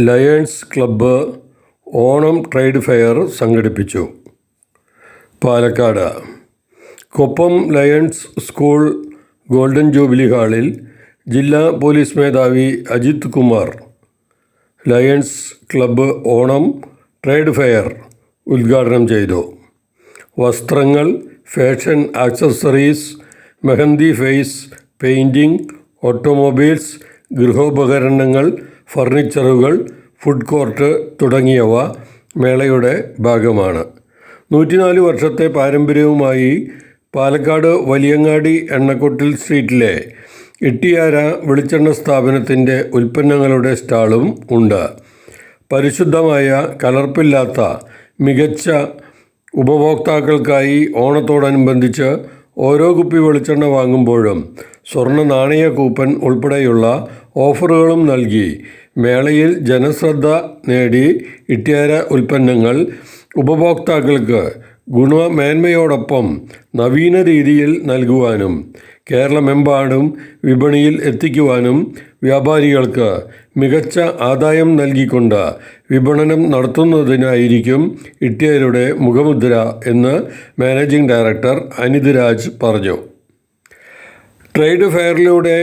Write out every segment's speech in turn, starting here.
Lions club Onam trade fair സംഘടിപ്പിച്ചു. Palakkad Koppam lions school golden jubilee ഹാളിൽ ജില്ലാ പോലീസ് മേധാവി Ajith Kumar lions club Onam trade fair ഉദ്ഘാടനം ചെയ്തു. വസ്ത്രങ്ങൾ, fashion accessories, mehndi face painting, automobiles, ഗൃഹോപകരണങ്ങൾ, ഫർണിച്ചറുകൾ, ഫുഡ് കോർട്ട് തുടങ്ങിയവ മേളയുടെ ഭാഗമാണ്. 104 വർഷത്തെ പാരമ്പര്യവുമായി പാലക്കാട് വലിയങ്ങാടി എണ്ണക്കൊട്ടിൽ സ്ട്രീറ്റിലെ ഇട്ടിയാര വെളിച്ചെണ്ണ സ്ഥാപനത്തിൻ്റെ ഉൽപ്പന്നങ്ങളുടെ സ്റ്റാളും ഉണ്ട്. പരിശുദ്ധമായ, കലർപ്പില്ലാത്ത, മികച്ച ഉപഭോക്താക്കൾക്കായി ഓണത്തോടനുബന്ധിച്ച് ഓരോ കുപ്പി വെളിച്ചെണ്ണ വാങ്ങുമ്പോഴും സ്വർണ്ണ നാണയ കൂപ്പൺ ഉൾപ്പെടെയുള്ള ഓഫറുകളും നൽകി മേളയിൽ ജനശ്രദ്ധ നേടി ഇട്ടിയാര ഉൽപ്പന്നങ്ങൾ ഉപഭോക്താക്കൾക്ക് ഗുണമേന്മയോടൊപ്പം നവീന രീതിയിൽ നൽകുവാനും കേരളമെമ്പാടും വിപണിയിൽ എത്തിക്കുവാനും വ്യാപാരികൾക്ക് മികച്ച ആദായം നൽകിക്കൊണ്ട് വിപണനം നടത്തുന്നതിനായിരിക്കും ഇട്ടിയാരയുടെ മുഖമുദ്ര എന്ന് മാനേജിംഗ് ഡയറക്ടർ അനിത് രാജ് പറഞ്ഞു. ട്രേഡ് ഫെയറിലൂടെ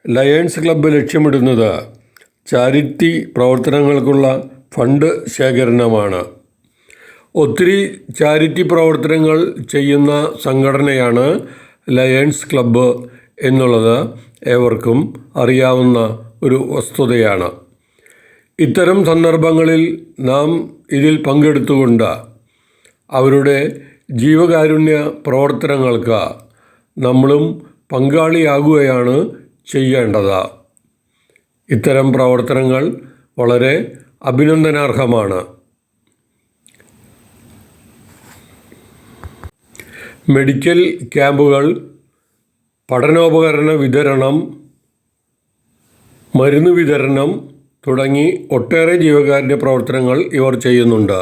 ലയൺസ് ക്ലബ്ബ് ലക്ഷ്യമിടുന്നത് ചാരിറ്റി പ്രവർത്തനങ്ങൾക്കുള്ള ഫണ്ട് ശേഖരണമാണ്. ഒത്തിരി ചാരിറ്റി പ്രവർത്തനങ്ങൾ ചെയ്യുന്ന സംഘടനയാണ് ലയൺസ് ക്ലബ്ബ് എന്നുള്ളത് ഏവർക്കും അറിയാവുന്ന ഒരു വസ്തുതയാണ്. ഇത്തരം സന്ദർഭങ്ങളിൽ നാം ഇതിൽ പങ്കെടുത്തുകൊണ്ട് അവരുടെ ജീവകാരുണ്യ പ്രവർത്തനങ്ങൾക്ക് നമ്മളും പങ്കാളിയാകുകയാണ് ചെയ്യേണ്ടത്. ഇത്തരം പ്രവർത്തനങ്ങൾ വളരെ അഭിനന്ദനാർഹമാണ്. മെഡിക്കൽ ക്യാമ്പുകൾ, പഠനോപകരണ വിതരണം, മരുന്ന് വിതരണം തുടങ്ങി ഒട്ടേറെ ജീവകാരുണ്യ പ്രവർത്തനങ്ങൾ ഇവർ ചെയ്യുന്നുണ്ട്.